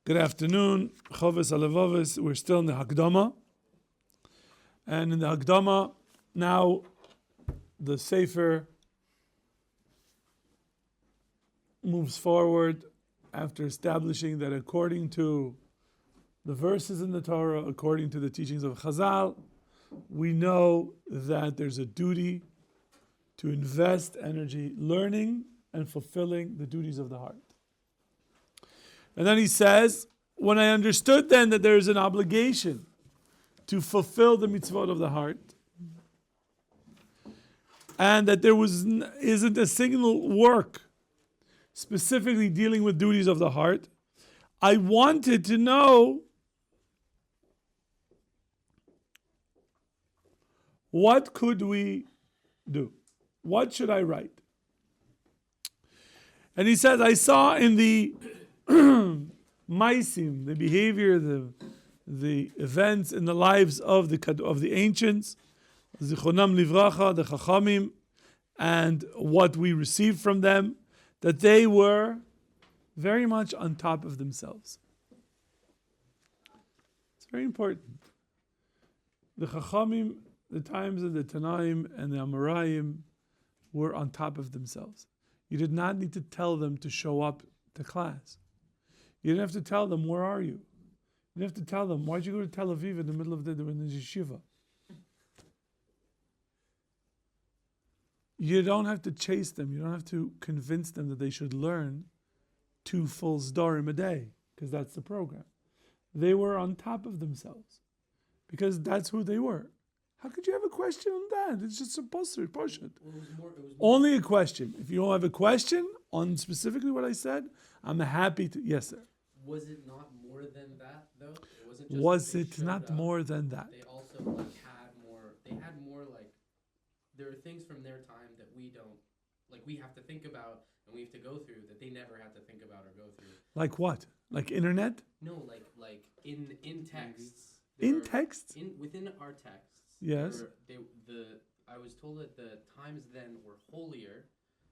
Good afternoon, Chovos, Halevavos. We're still in the Hakdama. And in the Hakdama, now the Sefer moves forward after establishing that according to the verses in the Torah, according to the teachings of Chazal, we know that there's a duty to invest energy learning and fulfilling the duties of the heart. And then he says, when I understood then that there is an obligation to fulfill the mitzvot of the heart, and that there isn't a single work specifically dealing with duties of the heart, I wanted to know what could we do? What should I write? And he says, I saw in the Maisim, the behavior, the events in the lives of the ancients, Zichronam Livracha, the Chachamim, and what we received from them, that they were very much on top of themselves. It's very important. The Chachamim, the times of the Tanaim and the Amoraim, were on top of themselves. You did not need to tell them to show up to class. You didn't have to tell them, where are you? You didn't have to tell them, why'd you go to Tel Aviv in the middle of the day in the yeshiva? You don't have to chase them. You don't have to convince them that they should learn 2 full zdarim a day, because that's the program. They were on top of themselves, because that's who they were. How could you have a question on that? It's just supposed to be push it. Only a question. If you don't have a question on specifically what I said, I'm happy to. Yes, sir. Was it not more than that, though? It wasn't just was it not more than that? They also had more. They had more there are things from their time that we don't, we have to think about and we have to go through that they never had to think about or go through. Like what? Like internet? No, like in texts. In texts? Within our texts. Yes. I was told that the times then were holier,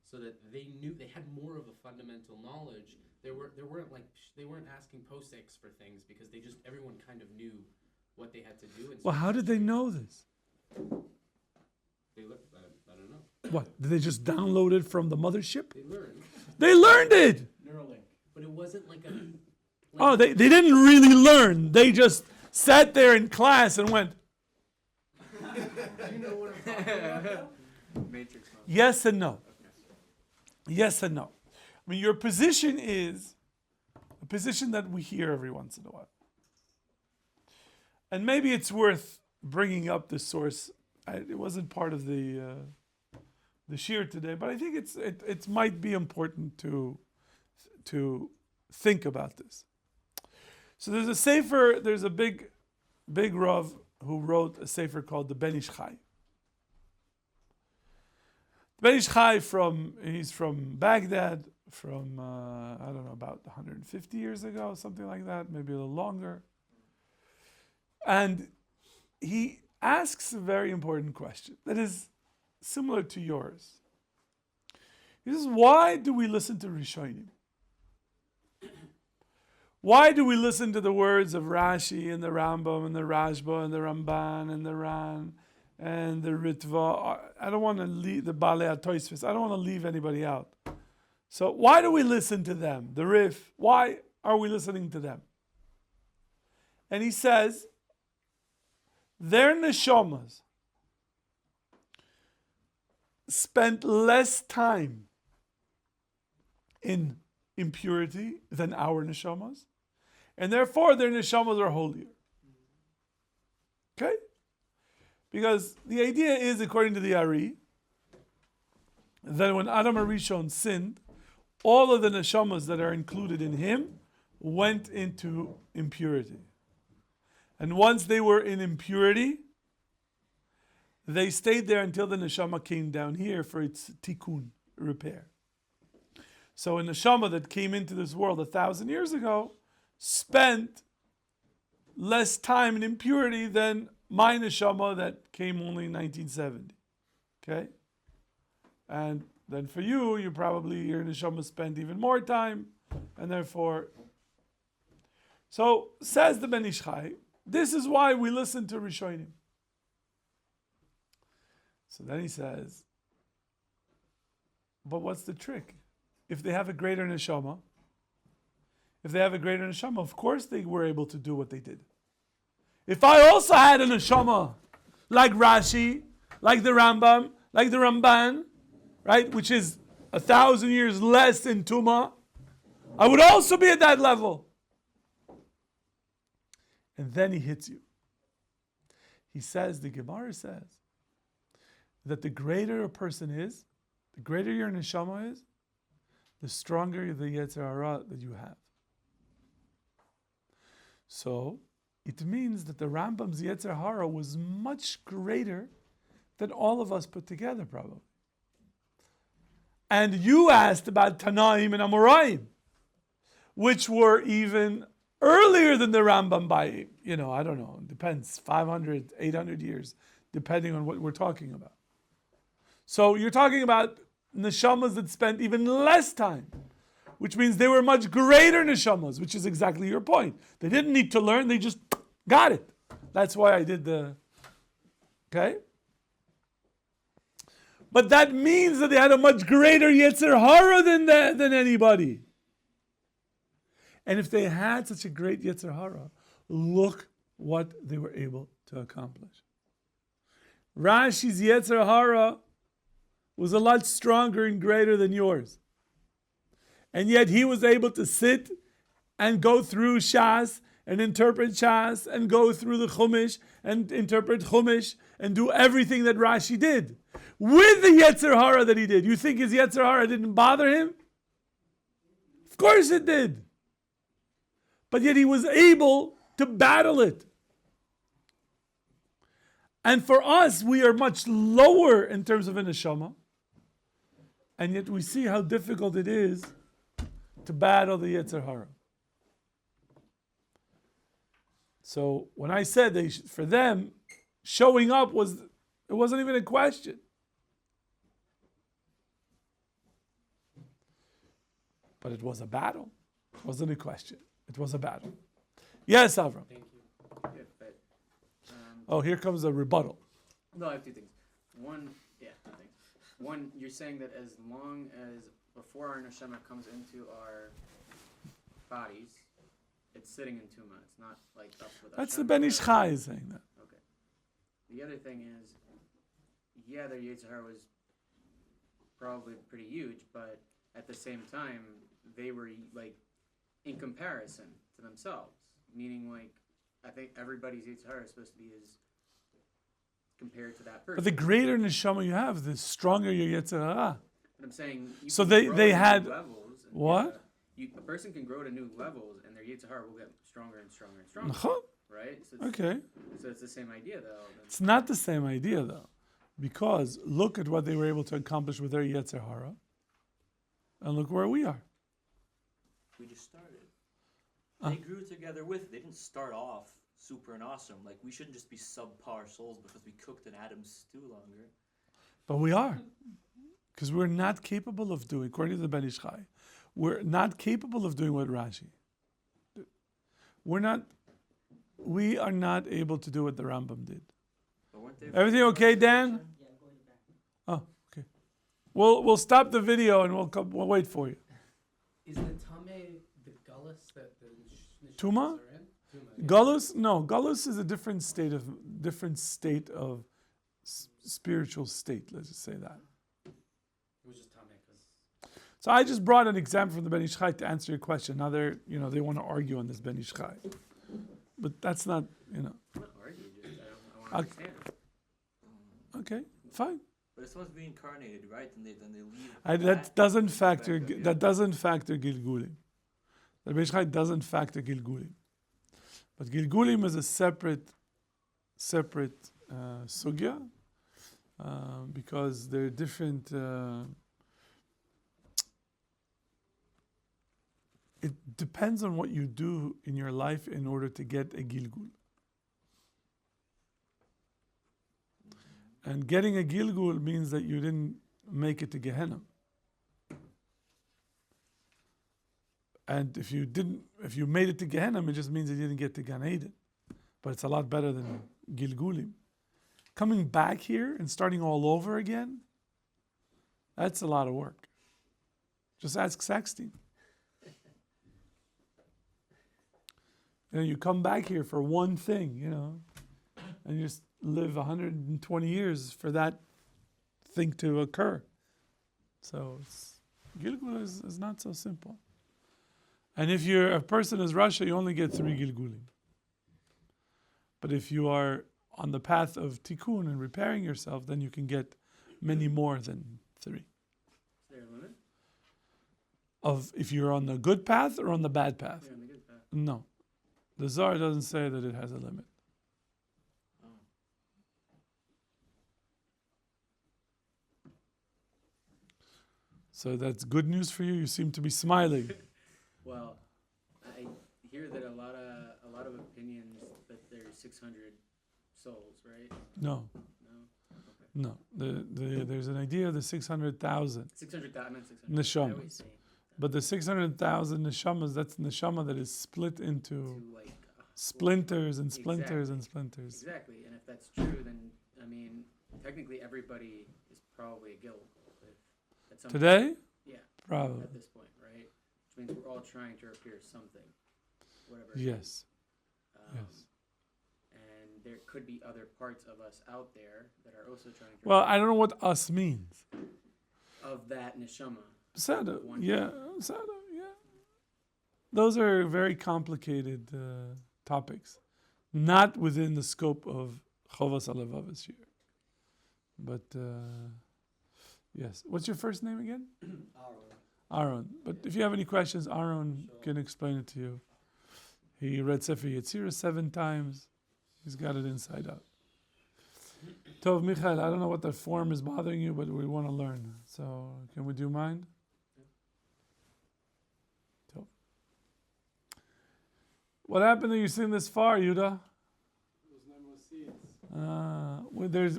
so that they knew they had more of a fundamental knowledge. They weren't asking poseks for things because everyone kind of knew what they had to do. Well, how did they know this? I don't know. What? Did they just download it from the mothership? They learned. They learned it. Neuralink. But it wasn't they didn't really learn. They just sat there in class and went. You know what I'm talking about? Matrix. Yes and no. Yes and no. I mean, your position is a position that we hear every once in a while. And maybe it's worth bringing up the source. It wasn't part of the shir today, but I think it might be important to think about this. So there's a sefer, there's a big Rav who wrote a sefer called the Ben Ish Chai. Ben Ish Chai he's from Baghdad, from about 150 years ago, something like that, maybe a little longer. And he asks a very important question that is similar to yours. He says, why do we listen to Rishonim? Why do we listen to the words of Rashi and the Rambam and the Rashba and the Ramban and the Ran and the Ritva? I don't want to leave the Balei HaTosfos. I don't want to leave anybody out. So why do we listen to them? The Rif, why are we listening to them? And he says, their neshamas spent less time in impurity than our neshamas, and therefore their neshamas are holier. Okay? Because the idea is, according to the Ari, that when Adam HaRishon sinned, all of the neshamas that are included in him went into impurity. And once they were in impurity, they stayed there until the neshama came down here for its tikkun, repair. So a neshama that came into this world 1,000 years ago spent less time in impurity than my neshama that came only in 1970. Okay? And then for you, your neshama spent even more time, and therefore. So says the Ben Ish Chai, this is why we listen to Rishonim. So then he says, but what's the trick? If they have a greater neshama, of course they were able to do what they did. If I also had a neshama, like Rashi, like the Rambam, like the Ramban, right, which is 1,000 years less in Tuma, I would also be at that level. And then he hits you. He says, the Gemara says, that the greater a person is, the greater your neshama is, the stronger the Yetzer Hara that you have. So, it means that the Rambam's Yetzer Hara was much greater than all of us put together, probably. And you asked about Tanaim and Amoraim, which were even earlier than the Rambam by, I don't know, depends, 500, 800 years, depending on what we're talking about. So you're talking about neshamas that spent even less time, which means they were much greater neshamas, which is exactly your point. They didn't need to learn, they just got it. That's why I did okay? But that means that they had a much greater Yetzer Hara than anybody. And if they had such a great Yetzer Hara, look what they were able to accomplish. Rashi's Yetzer Hara was a lot stronger and greater than yours. And yet he was able to sit and go through Shas and interpret Shas and go through the Chumash and interpret Chumash and do everything that Rashi did. With the Yetzer Hara that he did. You think his Yetzer Hara didn't bother him? Of course it did. But yet he was able to battle it. And for us, we are much lower in terms of a neshama. And yet we see how difficult it is to battle the Yetzer Hara. So when I said for them, showing up it wasn't even a question. But it was a battle. It wasn't a question. It was a battle. Yes, Avram. Thank you. Yeah, but, Oh, here comes a rebuttal. no, I have two things. One, nothing. One, you're saying that as long as before our neshama comes into our bodies, it's sitting in tuma. It's not like up with That's Hashem. the Ben Ish Chai is saying that. Okay. The other thing is, their Yetzer Hara was probably pretty huge, but at the same time, they were like in comparison to themselves. Meaning, like, I think everybody's Yetzer Hara is supposed to be as compared to that person. But the greater neshama you have, the stronger your Yetzer Hara. But I'm saying, you So can they grow to had- new levels. And What? A person can grow to new levels, and their Yetzer Hara will get stronger and stronger and stronger. Nachon. Right? So Okay. So it's the same idea, though. It's not the same idea, though. Because look at what they were able to accomplish with their Yetzer Hara. And look where we are. We just started. They grew together with it. They didn't start off super and awesome. Like, we shouldn't just be subpar souls because we cooked an Adam's stew longer. But we are. Because we're not capable of doing, according to the Ben Ish Chai, we're not capable of doing what Rashi did. We are not able to do what the Rambam did. But weren't they? Everything okay, Dan? Oh, okay. We'll stop the video and we'll wait for you. Is the Tameh the Gullus that the Nishmas Tuma? are in? Tuma, yeah. Gullus? No, Gullus is a different state of spiritual state. Let's just say that. It was just Tameh because So I just brought an example from the Ben Ish Chai to answer your question. Now they want to argue on this Ben Ish Chai, but that's not. I'm not arguing, just I want to Okay. understand. Okay, fine. But if someone's reincarnated, right? Then they leave. That doesn't factor. perspective, yeah. That doesn't factor Gilgulim. The Ben Ish Chai doesn't factor Gilgulim, but Gilgulim is a separate sugya because they're different. It depends on what you do in your life in order to get a Gilgul. And getting a Gilgul means that you didn't make it to Gehenna. And if you made it to Gehenna, it just means you didn't get to Gan Eden. But it's a lot better than Gilgulim. Coming back here and starting all over again, that's a lot of work. Just ask Saxton. You come back here for one thing, and you just live 120 years for that thing to occur. So Gilgul is not so simple. And if you're a person as Russia, you only get 3 Gilgulim. But if you are on the path of tikkun and repairing yourself, then you can get many more than 3. Is there a limit? Of if you're on the good path or on the bad path? Yeah, on the good path. No. The Zohar doesn't say that it has a limit. So that's good news for you. You seem to be smiling. Well, I hear that a lot of opinions that there's 600 souls, right? No. No. Okay. No. There's an idea of the 600,000 600,000. I meant 600. Neshama. I always say But the 600,000 neshamas, that's neshama that is split into to like splinters and splinters and splinters. Exactly, and if that's true, then I mean, technically everybody is probably a guild at some Today? point. Yeah, Probably. at this point, right? Which means we're all trying to repair something, whatever. it Yes. is. Yes. And there could be other parts of us out there that are also trying to Well, I don't know what us means. of that neshama. Sada, One yeah. Sada, yeah. Those are very complicated topics. Not within the scope of Chovos Halevavos here. But, yes. What's your first name again? Aaron. But if you have any questions, Aaron can explain it to you. He read Sefer Yetzirah 7 times. He's got it inside out. Tov, Michael, I don't know what that form is bothering you, but we want to learn. So, would you mind? Tov. What happened that you're sitting this far, Yuda?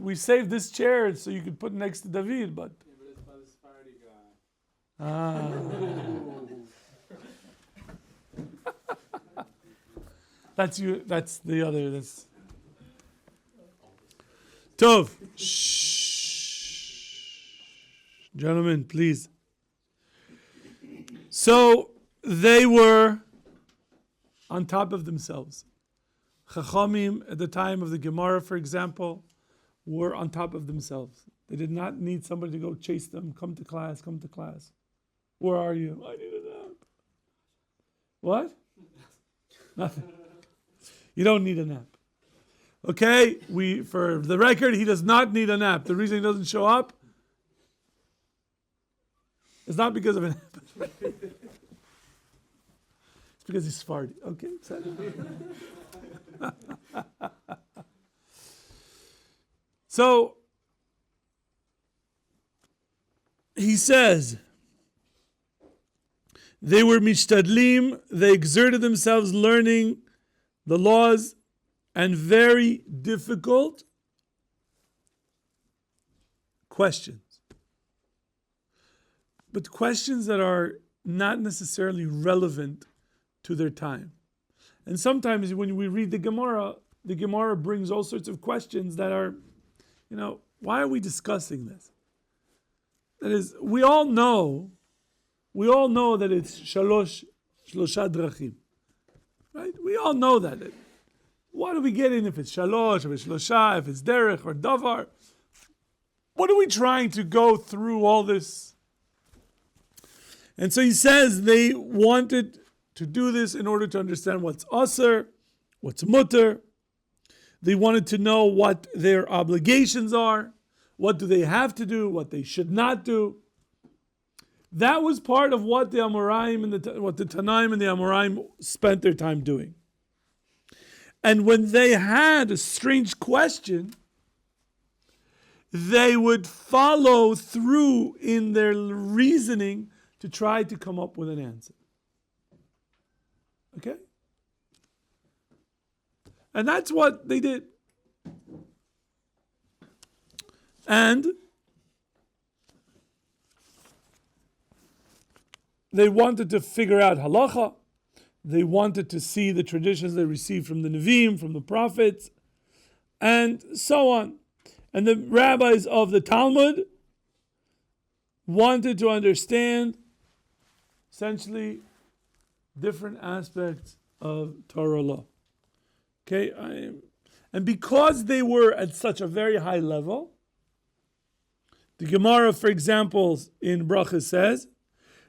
We saved this chair so you could put it next to David, but... Yeah, but it's by the Sephardi guy. That's you. That's the other. That's Tov. Shh. Gentlemen, please. So they were on top of themselves. Chachamim at the time of the Gemara, for example, were on top of themselves. They did not need somebody to go chase them. Come to class. Come to class. Where are you? I need a nap. What? Nothing. You don't need a nap. Okay? For the record, he does not need a nap. The reason he doesn't show up is not because of a nap. It's because he's Sephardi. Okay? So, he says, they were mishtadlim, they exerted themselves learning the laws, and very difficult questions. But questions that are not necessarily relevant to their time. And sometimes when we read the Gemara brings all sorts of questions that are, why are we discussing this? That is, we all know that it's shlosha drachim. Right? We all know that. What do we get in if it's shalosh, if it's shlosha, if it's derech or davar? What are we trying to go through all this? And so he says they wanted to do this in order to understand what's aser, what's mutter. They wanted to know what their obligations are, what do they have to do, what they should not do. That was part of what the Amoraim and what the Tanaim and the Amoraim spent their time doing. And when they had a strange question, they would follow through in their reasoning to try to come up with an answer. Okay? And that's what they did. And they wanted to figure out halacha. They wanted to see the traditions they received from the Nevi'im, from the prophets, and so on. And the rabbis of the Talmud wanted to understand essentially different aspects of Torah law. Okay, and because they were at such a very high level, the Gemara, for example, in Brachas says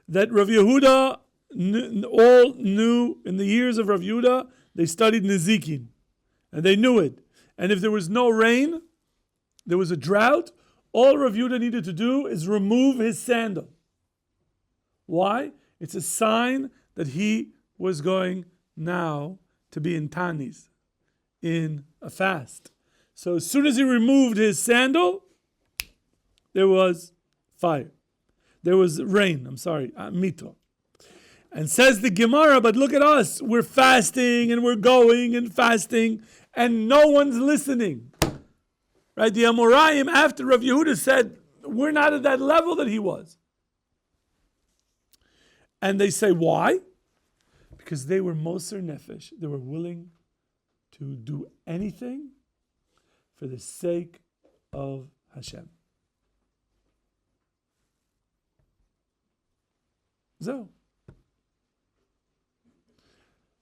that Rav Yehuda all knew, in the years of Rav Yehuda, they studied Nezikin, and they knew it. And if there was no rain, there was a drought, all Rav Yehuda needed to do is remove his sandal. Why? It's a sign that he was going now to be in Tanis, in a fast. So as soon as he removed his sandal, there was fire. There was rain, mito. And says the Gemara, but look at us, we're fasting and we're going and fasting and no one's listening. Right? The Amoraim, after Rav Yehuda said, we're not at that level that he was. And they say, why? Because they were Moser Nefesh. They were willing to do anything for the sake of Hashem. So,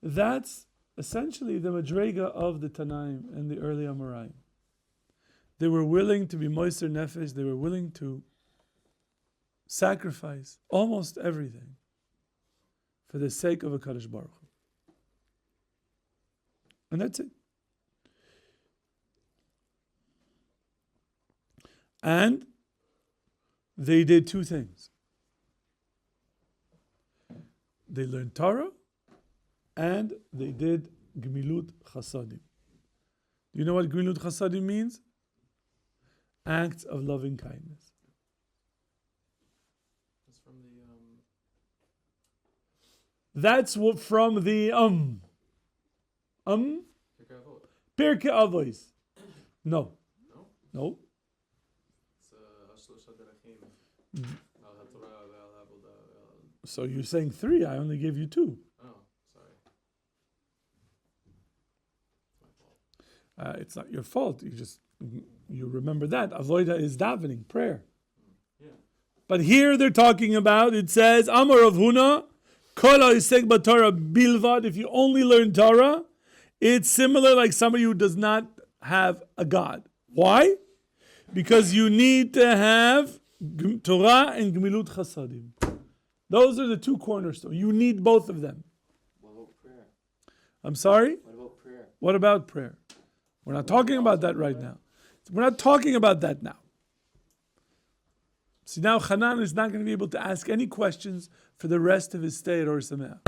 that's essentially the Madrega of the Tanaim and the early Amoraim. They were willing to be Moser Nefesh. They were willing to sacrifice almost everything for the sake of a Kadosh Baruch Hu. And that's it. And they did two things. They learned Torah and they did Gemilut Chasadim. Do you know what Gemilut Chasadim means? Acts of loving kindness. That's from the That's what from the Pirkei Avos. No. No? No. It's So you're saying three. I only gave you two. Oh, sorry. It's my fault. It's not your fault. You remember that. Avoida is davening, prayer. Yeah. But here they're talking about, it says, Amar Rav Huna, Kol ha'isek b'Torah bilvad. If you only learn Torah, it's similar like somebody who does not have a God. Why? Because you need to have Torah and Gemilut Chasadim. Those are the two cornerstones. You need both of them. What about prayer? I'm sorry? What about prayer? What about prayer? We're not talking about that right now. We're not talking about that now. See, now Hanan is not going to be able to ask any questions for the rest of his stay at Ohr Somayach.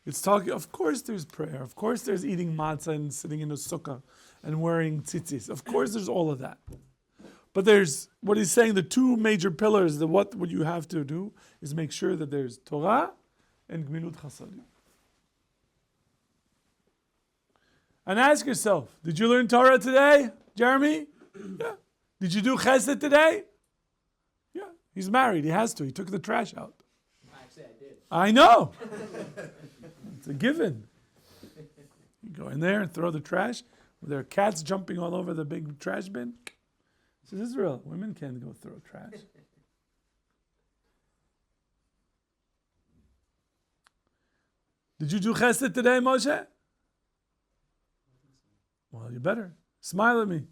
It's talking, of course there's prayer. Of course there's eating matzah and sitting in a sukkah and wearing tzitzis. Of course there's all of that. But there's, what he's saying, the two major pillars, what you have to do is make sure that there's Torah and Gemilut Chasadim. And ask yourself, did you learn Torah today, Jeremy? Yeah. Did you do Chesed today? Yeah. He's married. He has to. He took the trash out. Actually, I did. I know. It's a given. You go in there and throw the trash. There are cats jumping all over the big trash bin. This is Israel. Women can't go throw trash. Did you do Chesed today, Moshe? Well, you better. Smile at me.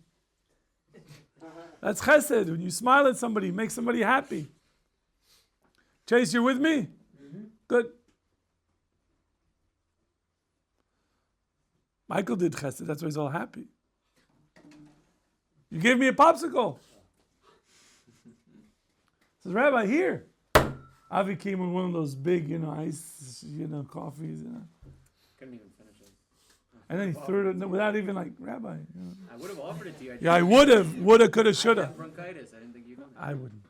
That's Chesed. When you smile at somebody, make somebody happy. Chase, you're with me? Mm-hmm. Good. Michael did Chesed. That's why he's all happy. You gave me a popsicle. Says, Rabbi, here. Avi came with one of those big, ice, coffees. Couldn't even finish it. And then he threw it without even Rabbi. I would have offered it to you. Yeah, I would have. Woulda, coulda, I shoulda. had bronchitis. I didn't think you'd. I wouldn't.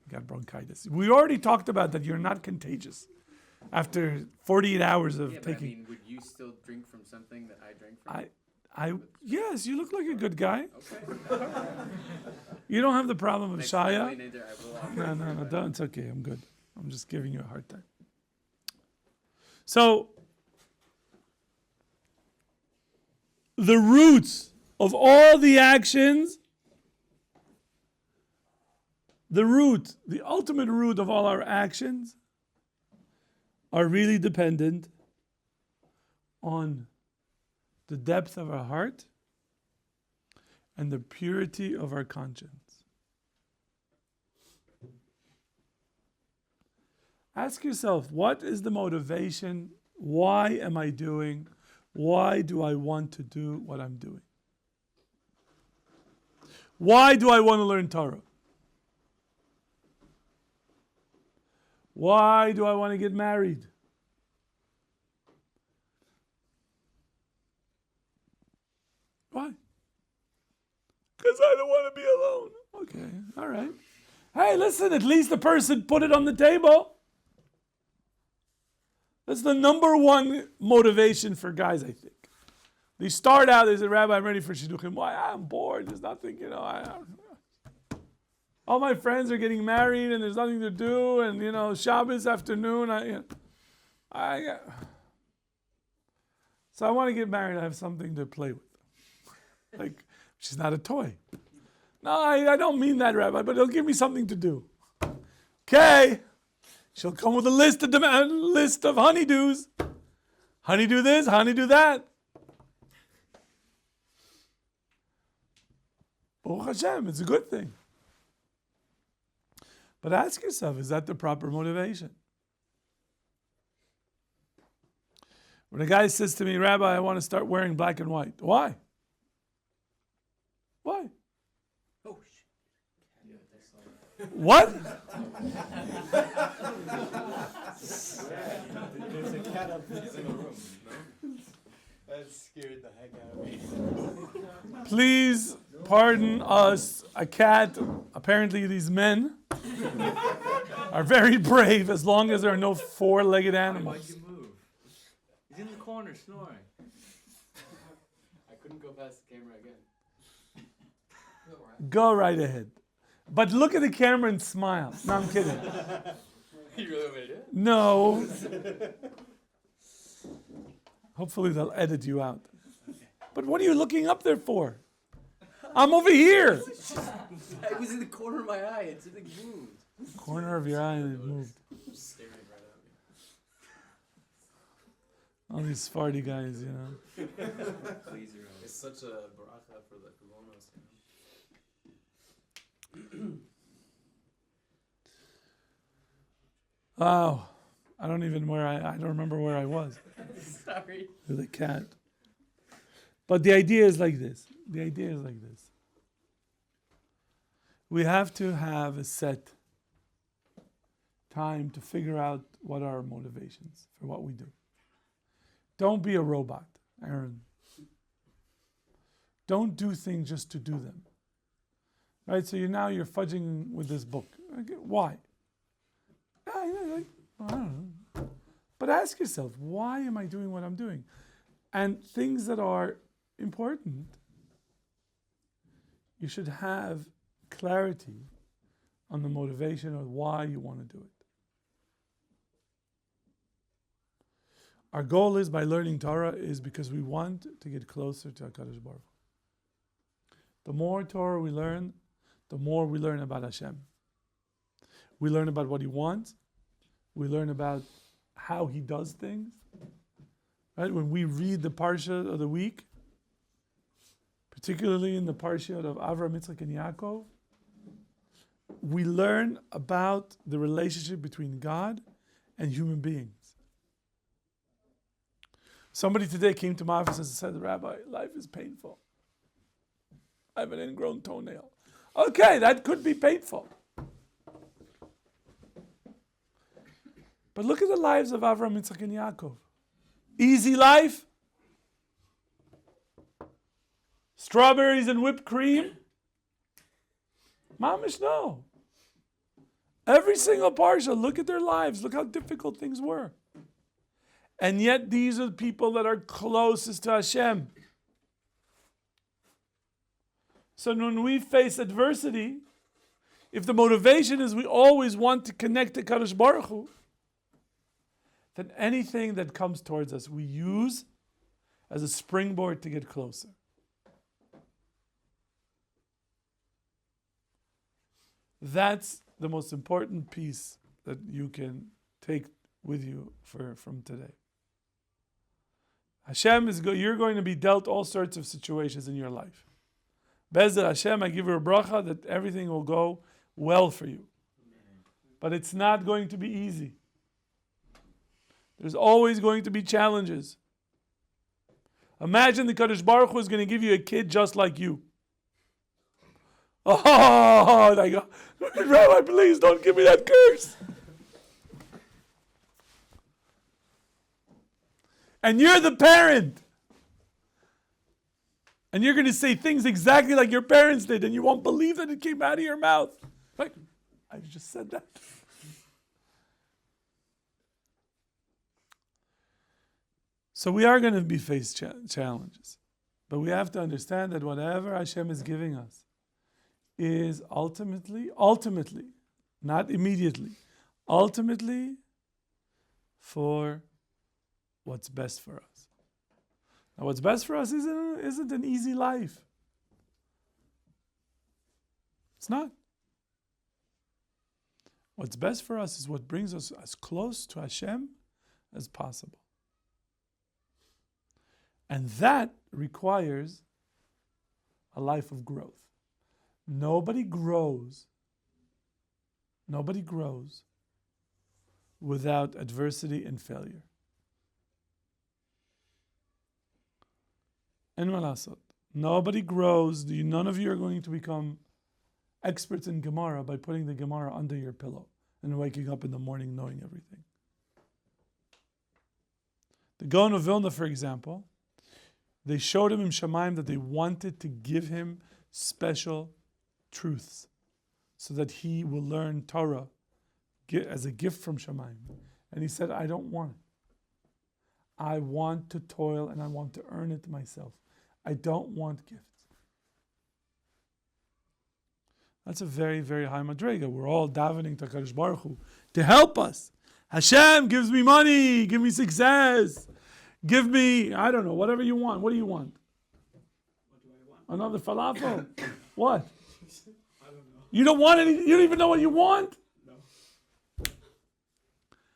You got bronchitis. We already talked about that you're not contagious after 48 hours of Yeah, but taking. I mean, would you still drink from something that I drank from? Yes, you look like a good guy. Okay. You don't have the problem of Next Shaya. time we need to- I will offer No, don't. It's okay. I'm good. I'm just giving you a hard time. So, the roots of all the actions, the ultimate root of all our actions, are really dependent on the depth of our heart and the purity of our conscience. Ask yourself, what is the motivation? Why am I doing? Why do I want to do what I'm doing? Why do I want to learn Torah? Why do I want to get married? Why? Because I don't want to be alone. Okay, all right. Hey, listen, at least the person put it on the table. That's the number one motivation for guys, I think. They start out, they say, Rabbi, I'm ready for shidduchim. Why? I'm bored. There's nothing, all my friends are getting married and there's nothing to do. And, Shabbos afternoon, so I want to get married. I have something to play with. Like, she's not a toy. No, I don't mean that, Rabbi, but it'll give me something to do. Okay. She'll come with a list of honeydews. Honeydew this, honeydew that. Baruch Hashem, it's a good thing. But ask yourself, is that the proper motivation? When a guy says to me, Rabbi, I want to start wearing black and white. Why? Why? Oh, What? There's a cat up in the room. No? That scared the heck out of me. Please pardon us. A cat, apparently these men are very brave as long as there are no four-legged why'd animals. you move? He's in the corner snoring. I couldn't go past the camera again. Go right ahead. But look at the camera and smile. No, I'm kidding. You really want me to do it? No. Hopefully they'll edit you out. But what are you looking up there for? I'm over here. It was in the corner of my eye. It's in the moved. Corner of your eye and it moved. Staring right at me. All these Sephardi guys, Please, your It's such a bracha for the kolonos. Wow. I don't remember where I was. Sorry. The cat. But the idea is like this. We have to have a set time to figure out what are our motivations for what we do. Don't be a robot, Aaron. Don't do things just to do them. Right? So you're fudging with this book. Okay, why? I don't know. But ask yourself, why am I doing what I'm doing? And things that are important, you should have clarity on the motivation of why you want to do it. Our goal is, by learning Torah, is because we want to get closer to HaKadosh Baruch Hu. The more Torah we learn, the more we learn about Hashem. We learn about what He wants. We learn about how He does things. Right? When we read the Parsha of the week, particularly in the Parsha of Avraham, Yitzchak, and Yaakov, we learn about the relationship between God and human beings. Somebody today came to my office and said, Rabbi, life is painful. I have an ingrown toenail. Okay, that could be painful. But look at the lives of Avraham, Yitzchak, and Yaakov. Easy life? Strawberries and whipped cream? Mamish, no. Every single parsha, look at their lives. Look how difficult things were. And yet these are the people that are closest to Hashem. So when we face adversity, if the motivation is we always want to connect to Kadosh Baruch Hu, then anything that comes towards us we use as a springboard to get closer. That's the most important piece that you can take with you from today. Hashem you're going to be dealt all sorts of situations in your life. Be'ezer Hashem, I give you a bracha that everything will go well for you. But it's not going to be easy. There's always going to be challenges. Imagine the Kadosh Baruch Hu is going to give you a kid just like you. Oh, I go, Rabbi, please don't give me that curse. And you're the parent. And you're going to say things exactly like your parents did, and you won't believe that it came out of your mouth. Like, I just said that. So we are going to be faced challenges. But we have to understand that whatever Hashem is giving us is ultimately, not immediately, ultimately for what's best for us. Now, what's best for us isn't an easy life. It's not. What's best for us is what brings us as close to Hashem as possible. And that requires a life of growth. Nobody grows without adversity and failure. And malasot. Nobody grows. None of you are going to become experts in Gemara by putting the Gemara under your pillow and waking up in the morning knowing everything. The Gaon of Vilna, for example, they showed him in Shamayim that they wanted to give him special truths so that he will learn Torah as a gift from Shamayim. And he said, I don't want it. I want to toil and I want to earn it myself. I don't want gifts. That's a very, very high madrega. We're all davening to Kadosh Baruch Hu to help us. Hashem gives me money, give me success, give me, I don't know, whatever you want. What do you want? What do I want? Another falafel? What? I don't know. You don't want any? You don't even know what you want? No.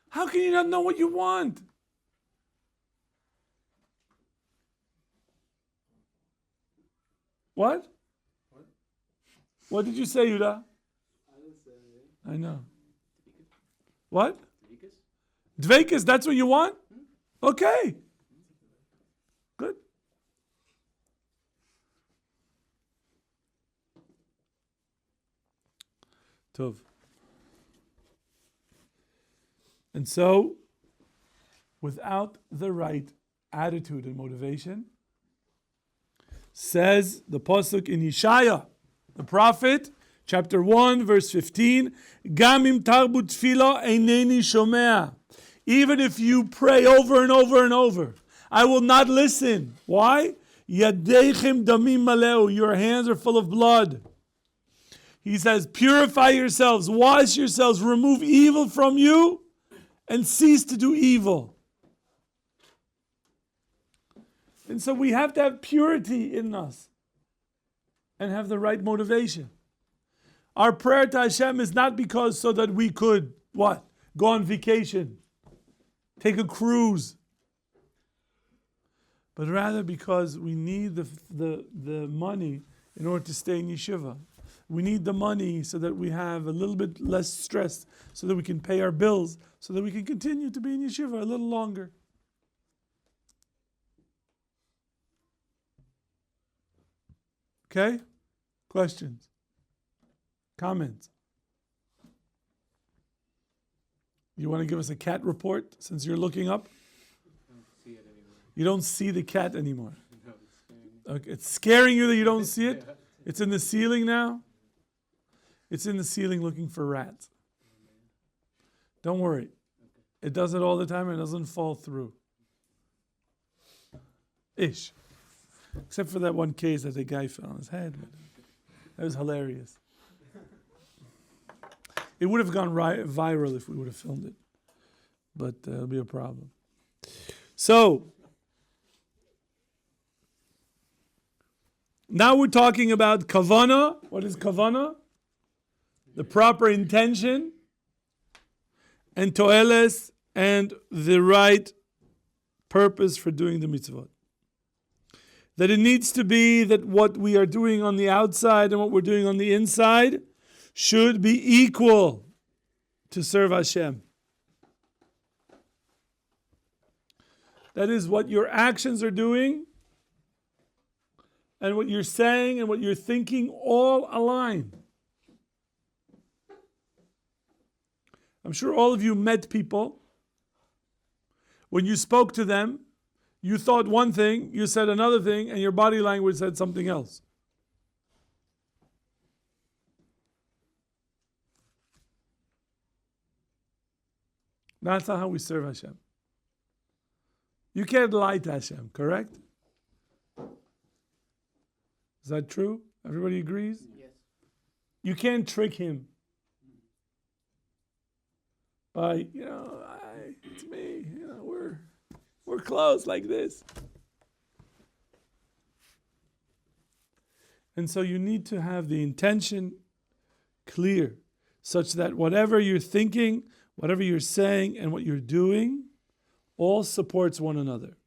How can you not know what you want? What? What did you say, Yuda? I didn't say anything. I know. What? Dvikas? Dveikus, that's what you want? Okay. Good. Tov. And so, without the right attitude and motivation, says the pasuk in Yeshaya, the prophet, chapter 1, verse 15, Gamim tarbu tefila eineni shomea. Even if you pray over and over and over, I will not listen. Why? Yadeichem damim maleu. Your hands are full of blood. He says, purify yourselves, wash yourselves, remove evil from you, and cease to do evil. And so we have to have purity in us and have the right motivation. Our prayer to Hashem is not because so that we could, what? Go on vacation, take a cruise, but rather because we need the money in order to stay in yeshiva. We need the money so that we have a little bit less stress, so that we can pay our bills, so that we can continue to be in yeshiva a little longer. Okay? Questions? Comments? You want to give us a cat report since you're looking up? I don't see it anymore. You don't see the cat anymore. No, it's scaring me. Okay. It's scaring you that you don't see it? It's in the ceiling now? It's in the ceiling looking for rats. Don't worry. It does it all the time and it doesn't fall through. Ish. Except for that one case that the guy fell on his head. That was hilarious. It would have gone viral if we would have filmed it. But it'll be a problem. So, now we're talking about kavana. What is kavana? The proper intention. And toeles, and the right purpose for doing the mitzvot. That it needs to be that what we are doing on the outside and what we're doing on the inside should be equal to serve Hashem. That is, what your actions are doing and what you're saying and what you're thinking all align. I'm sure all of you met people. When you spoke to them, you thought one thing, you said another thing, and your body language said something else. That's not how we serve Hashem. You can't lie to Hashem, correct? Is that true? Everybody agrees? Yes. You can't trick him. By, it's me, we're close like this. And so you need to have the intention clear, such that whatever you're thinking, whatever you're saying, and what you're doing, all supports one another.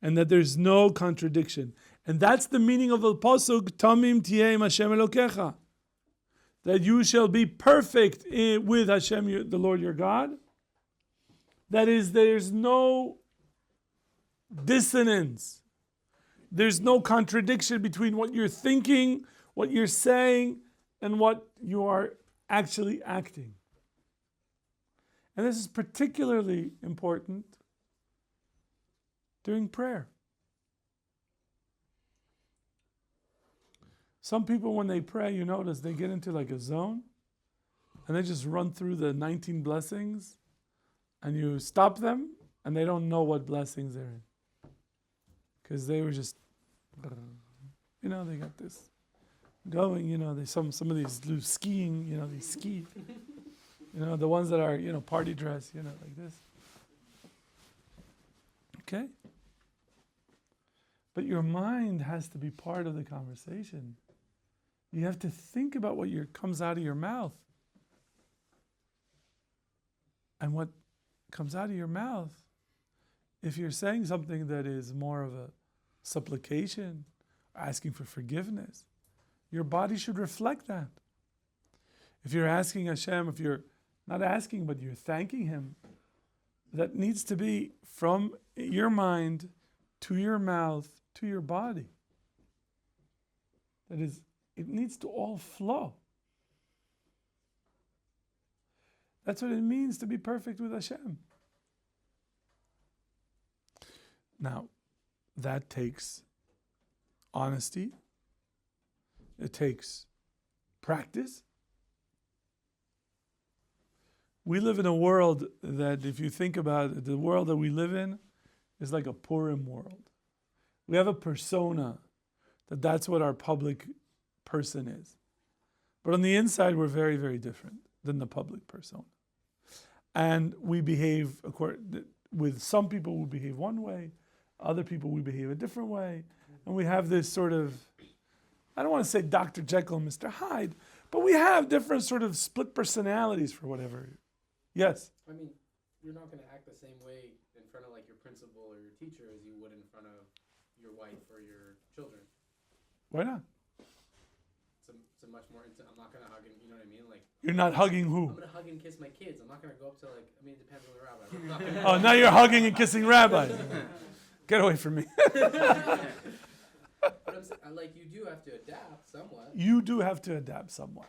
And that there's no contradiction. And that's the meaning of the pasuk, Tamim tiyeh im Hashem Elokecha. That you shall be perfect with Hashem, the Lord your God. That is, there's no dissonance. There's no contradiction between what you're thinking, what you're saying, and what you are actually acting. And this is particularly important during prayer. Some people, when they pray, you notice they get into like a zone and they just run through the 19 blessings, and you stop them and they don't know what blessings they're in. Because they were just, they got this going, they some of these do skiing, they ski. The ones that are, party dress, like this. Okay? But your mind has to be part of the conversation. You have to think about what comes out of your mouth. And what comes out of your mouth, if you're saying something that is more of a supplication, asking for forgiveness, your body should reflect that. If you're asking Hashem, if you're not asking, but you're thanking Him, that needs to be from your mind to your mouth to your body. That is, it needs to all flow. That's what it means to be perfect with Hashem. Now, that takes honesty. It takes practice. We live in a world that, if you think about it, the world that we live in is like a Purim world. We have a persona that's what our public person is. But on the inside, we're very, very different than the public persona. And we behave, with some people we behave one way, other people we behave a different way. And we have this sort of, I don't want to say Dr. Jekyll and Mr. Hyde, but we have different sort of split personalities for whatever. Yes? I mean, you're not going to act the same way in front of like your principal or your teacher as you would in front of your wife or your children. Why not? It's a much more intimate. I'm not going to hug and, you know what I mean? Like, you're not hugging who? I'm going to hug and kiss my kids. I'm not going to go up to like, it depends on the rabbi. I'm not gonna Oh, now you're hugging and kissing rabbis. Get away from me. But I'm saying, like, you do have to adapt somewhat. You do have to adapt somewhat.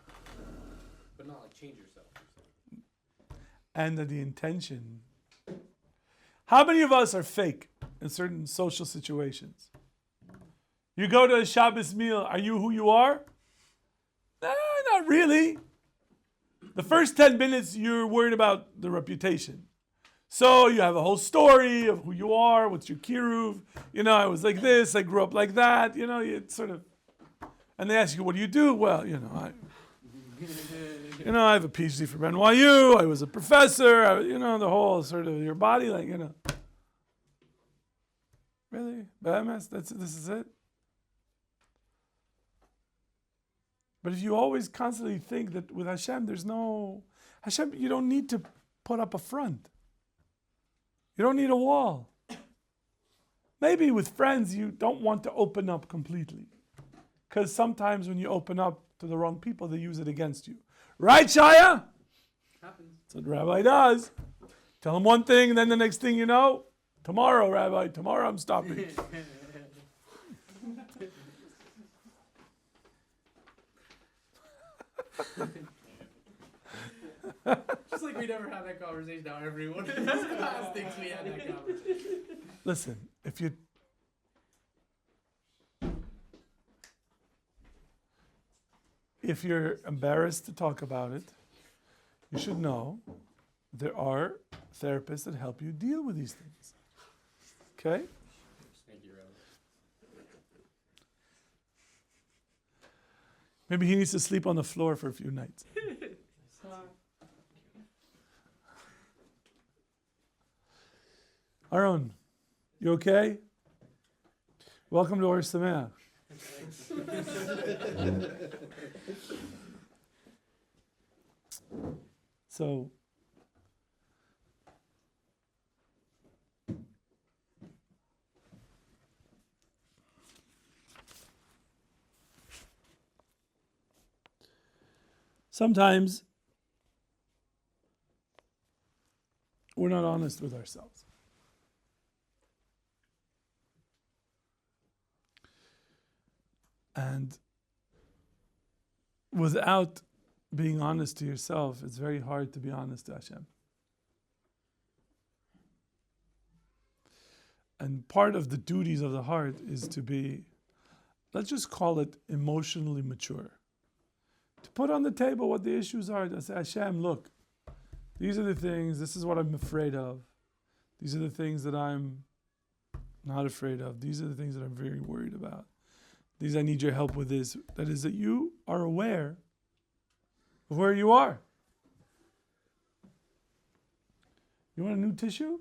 But not like change yourself. And the intention. How many of us are fake in certain social situations? You go to a Shabbos meal, are you who you are? Not really. The first 10 minutes, you're worried about the reputation. So you have a whole story of who you are, what's your kiruv. I was like this, I grew up like that. It's sort of. And they ask you, what do you do? Well, I have a PhD from NYU. I was a professor. The whole sort of your body, Really? Behemoth? This is it? But if you always constantly think that with Hashem, Hashem, you don't need to put up a front. You don't need a wall. Maybe with friends, you don't want to open up completely. Because sometimes when you open up to the wrong people, they use it against you. Right, Shaya? Happens. That's what Rabbi does. Tell him one thing, and then the next thing you know, tomorrow, Rabbi, tomorrow I'm stopping. Just like we never had that conversation, now everyone else thinks we had that conversation. Listen, if you're embarrassed to talk about it, you should know there are therapists that help you deal with these things. Okay? Thank you, Rabbi. Maybe he needs to sleep on the floor for a few nights. Aaron, you okay? Welcome to Ohr Somayach. So, sometimes we're not honest with ourselves. And without being honest to yourself, it's very hard to be honest to Hashem. And part of the duties of the heart is to be, let's just call it emotionally mature. To put on the table what the issues are, to say, Hashem, look, these are the things, this is what I'm afraid of. These are the things that I'm not afraid of. These are the things that I'm very worried about. These I need your help with this. That is that you are aware of where you are. You want a new tissue?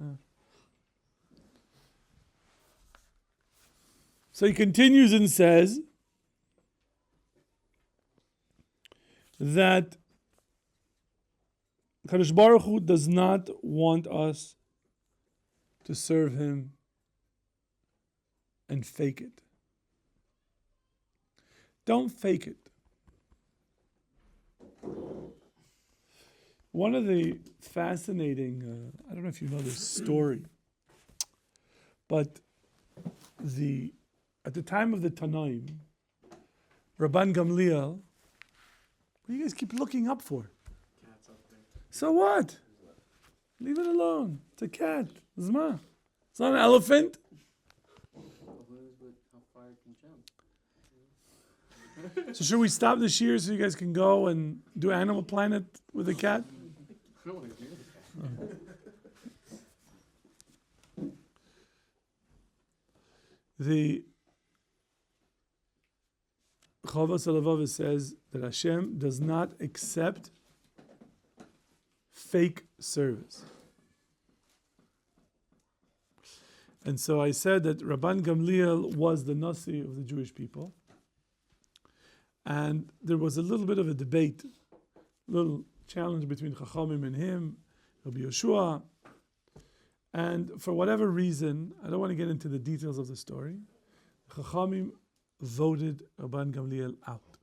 Yeah. So he continues and says that Kadosh Baruch Hu does not want us to serve him and fake it. Don't fake it. One of the fascinating, I don't know if you know this story, but at the time of the Tanaim, Rabban Gamliel, what do you guys keep looking up for? Cat's up there. So what? Leave it alone. It's a cat. Zma. It's not an elephant. How far it can jump. So should we stop the shear so you guys can go and do Animal Planet with the cat? The Chovos Halevavos says that Hashem does not accept fake service. And so I said that Rabban Gamliel was the Nasi of the Jewish people. And there was a little bit of a debate, little challenge between Chachamim and him, Rabbi Yeshua. And for whatever reason, I don't want to get into the details of the story, Chachamim voted Rabban Gamliel out.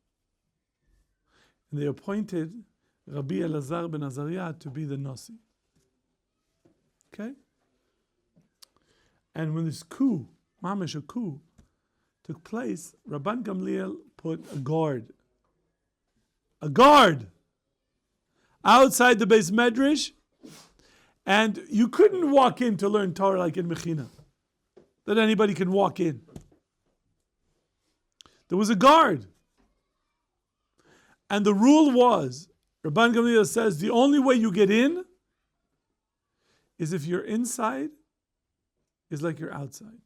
And they appointed Rabbi Elazar ben Azariah to be the Nasi. Okay? And when this coup, mamish a coup, took place, Rabban Gamliel put a guard outside the Beis Medrash, and you couldn't walk in to learn Torah like in Mechina, that anybody can walk in. There was a guard. And the rule was, Rabban Gamliel says, the only way you get in is if you're inside is like you're outside.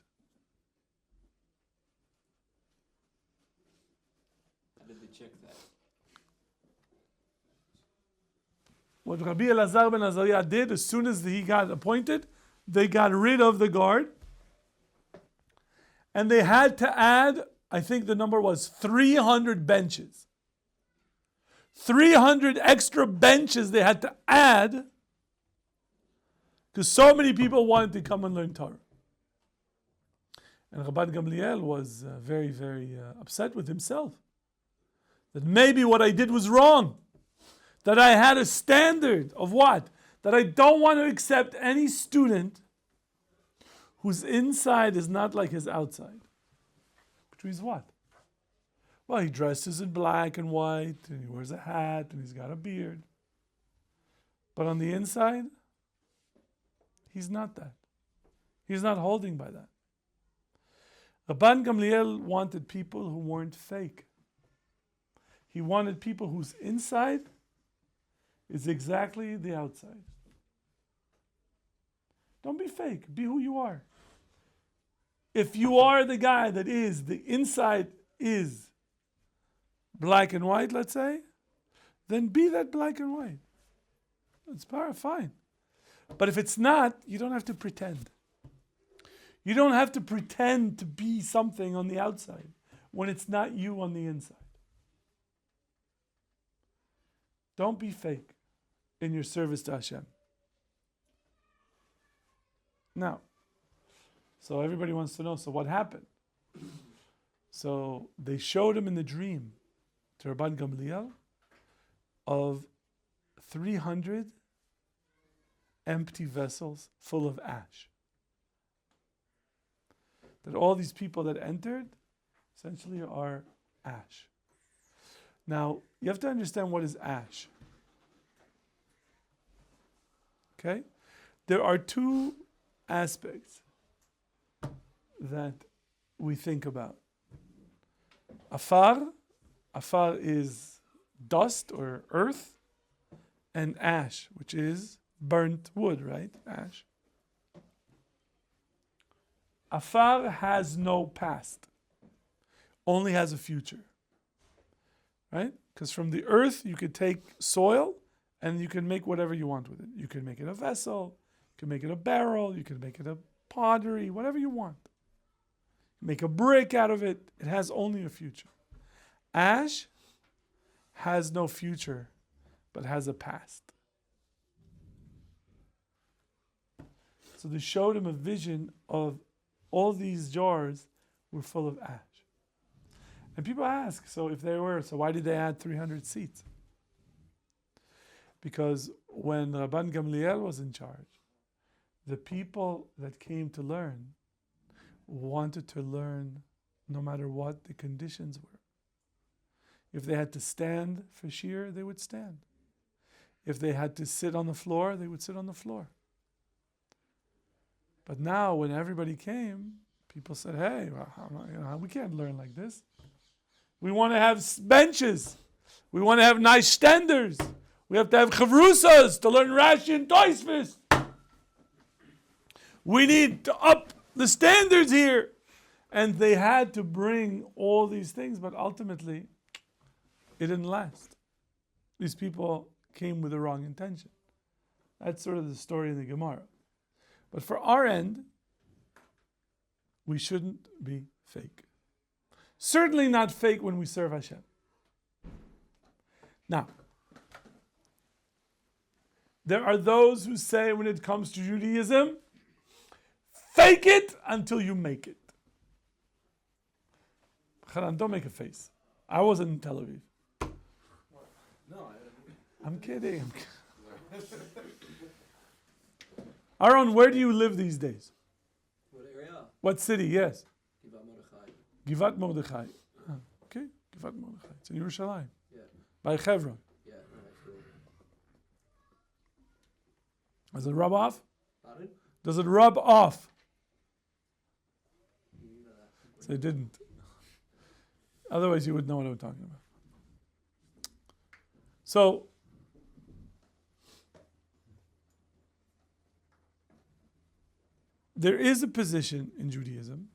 what Rabbi Elazar ben Azariah did, as soon as he got appointed, they got rid of the guard. And they had to add, I think the number was 300 benches. 300 extra benches they had to add because so many people wanted to come and learn Torah. And Rabbi Gamliel was very, very upset with himself. That maybe what I did was wrong. That I had a standard of what? That I don't want to accept any student whose inside is not like his outside. Which means what? Well, he dresses in black and white, and he wears a hat, and he's got a beard. But on the inside, he's not that. He's not holding by that. Rabban Gamliel wanted people who weren't fake. He wanted people whose inside is exactly the outside. Don't be fake. Be who you are. If you are the guy that is, the inside is black and white, let's say, then be that black and white. It's fine. But if it's not, you don't have to pretend. You don't have to pretend to be something on the outside when it's not you on the inside. Don't be fake in your service to Hashem. Now, so everybody wants to know, so what happened? So they showed him in the dream to Rabban Gamliel of 300 empty vessels full of ash. That all these people that entered essentially are ash. Now, you have to understand what is ash. Okay? There are two aspects that we think about. Afar is dust or earth, and ash, which is burnt wood, right? Ash. Afar has no past, only has a future, right? Because from the earth you could take soil and you can make whatever you want with it. You can make it a vessel, you can make it a barrel, you can make it a pottery, whatever you want. Make a brick out of it. It has only a future. Ash has no future, but has a past. So they showed him a vision of all these jars were full of ash. And people ask, so why did they add 300 seats? Because when Rabban Gamliel was in charge, the people that came to learn wanted to learn no matter what the conditions were. If they had to stand for shiur, they would stand. If they had to sit on the floor, they would sit on the floor. But now, when everybody came, people said, hey, we can't learn like this. We want to have benches. We want to have nice standards. We have to have chavrusas to learn Rashi and Tosfos. We need to up the standards here. And they had to bring all these things, but ultimately, it didn't last. These people came with the wrong intention. That's sort of the story in the Gemara. But for our end, we shouldn't be fake. Certainly not fake when we serve Hashem. Now, there are those who say when it comes to Judaism, fake it until you make it. Haran, don't make a face. I wasn't in Tel Aviv. No, I'm kidding. Aaron, where do you live these days? What area? What city? Yes. Givat Mordechai. Givat Mordechai. Okay, Givat Mordechai. It's in Yerushalayim. Yeah. By Hebron. Yeah, next door. Does it rub off? Pardon? Does it rub off? So it didn't. Otherwise, you would know what I'm talking about. So, there is a position in Judaism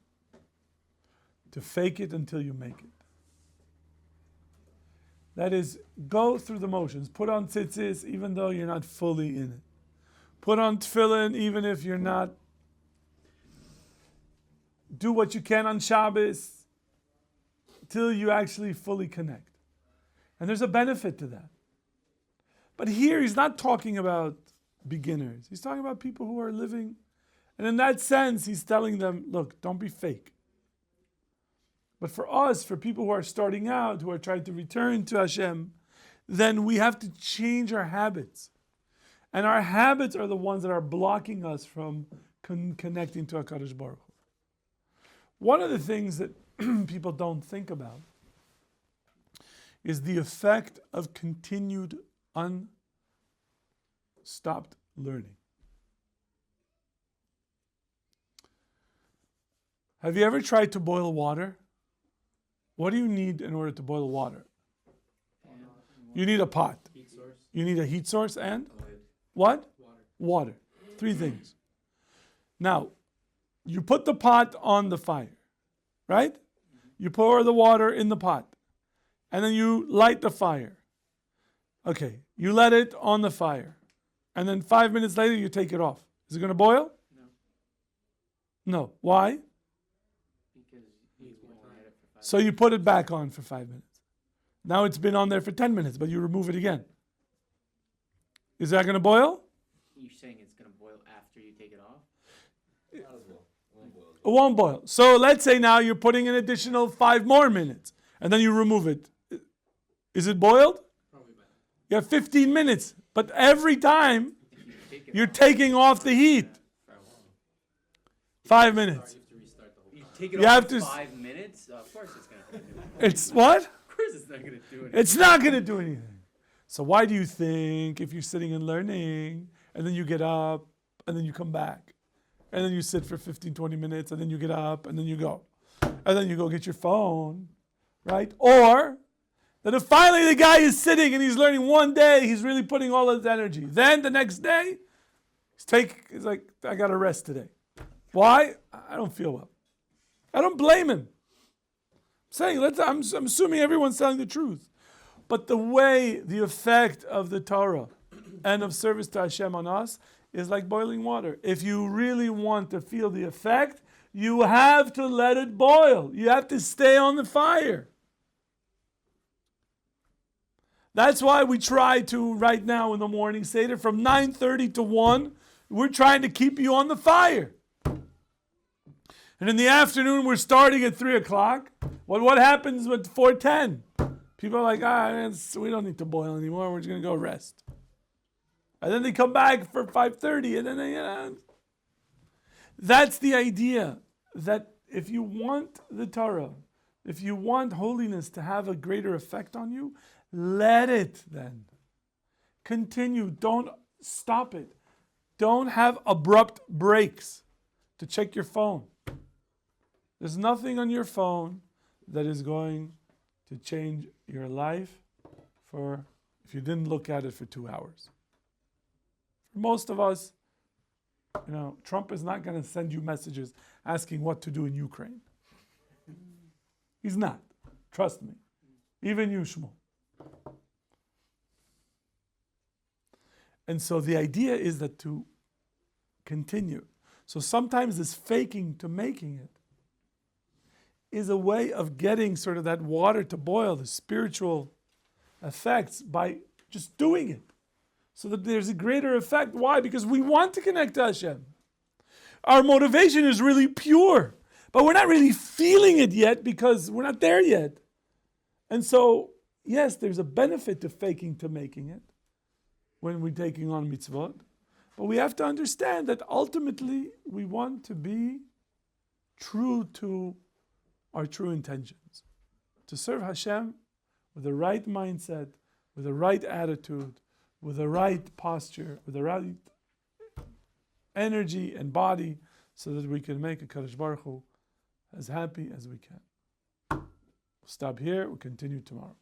to fake it until you make it. That is, go through the motions. Put on tzitzis even though you're not fully in it. Put on tefillin even if you're not. Do what you can on Shabbos till you actually fully connect. And there's a benefit to that. But here he's not talking about beginners. He's talking about people who are living. And in that sense, he's telling them, look, don't be fake. But for us, for people who are starting out, who are trying to return to Hashem, then we have to change our habits. And our habits are the ones that are blocking us from connecting to HaKadosh Baruch Hu. One of the things that people don't think about is the effect of continued unstopped learning. Have you ever tried to boil water? What do you need in order to boil water? You need a pot. Heat source. You need a heat source and? What? Water. 3 things. Now, you put the pot on the fire, right? You pour the water in the pot. And then you light the fire. Okay, you let it on the fire. And then 5 minutes later, you take it off. Is it going to boil? No. Why? So you put it back on for 5 minutes. Now it's been on there for 10 minutes, but you remove it again. Is that going to boil? You're saying it's going to boil after you take it off? Not as well. It won't boil. So let's say now you're putting an additional 5 more minutes, and then you remove it. Is it boiled? Probably better. You have 15 minutes, but every time you're taking off the heat. 5 minutes. You have to restart the whole You process. take it You off have in to 5 minutes? Of course it's going to do it. It's what? Of course it's not going to do it. It's not going to do anything. So why do you think if you're sitting and learning, and then you get up, and then you come back, and then you sit for 15, 20 minutes, and then you get up, and then you go, and then you go get your phone, right? Or that if finally the guy is sitting and he's learning one day, he's really putting all his energy. Then the next day, he's like, I got to rest today. Why? I don't feel well. I don't blame him. I'm assuming everyone's telling the truth. But the way, the effect of the Torah and of service to Hashem on us is like boiling water. If you really want to feel the effect, you have to let it boil. You have to stay on the fire. That's why we try to, right now in the morning, Seder, from 9:30 to 1, we're trying to keep you on the fire. And in the afternoon, we're starting at 3 o'clock. Well, what happens with 4:10? People are like, we don't need to boil anymore. We're just going to go rest. And then they come back for 5:30, and then That's the idea, that if you want the Torah, if you want holiness to have a greater effect on you, let it then. Continue. Don't stop it. Don't have abrupt breaks to check your phone. There's nothing on your phone that is going to change your life if you didn't look at it for 2 hours. For most of us, Trump is not going to send you messages asking what to do in Ukraine. He's not. Trust me. Even you, Shmuel. And so the idea is that to continue. So sometimes this faking to making it is a way of getting sort of that water to boil, the spiritual effects, by just doing it. So that there's a greater effect. Why? Because we want to connect to Hashem. Our motivation is really pure. But we're not really feeling it yet because we're not there yet. And so, yes, there's a benefit to faking to making it when we're taking on mitzvot. But we have to understand that ultimately we want to be true to our true intentions. To serve Hashem with the right mindset, with the right attitude, with the right posture, with the right energy and body, so that we can make a Kadosh Baruch Hu as happy as we can. We'll stop here. We'll continue tomorrow.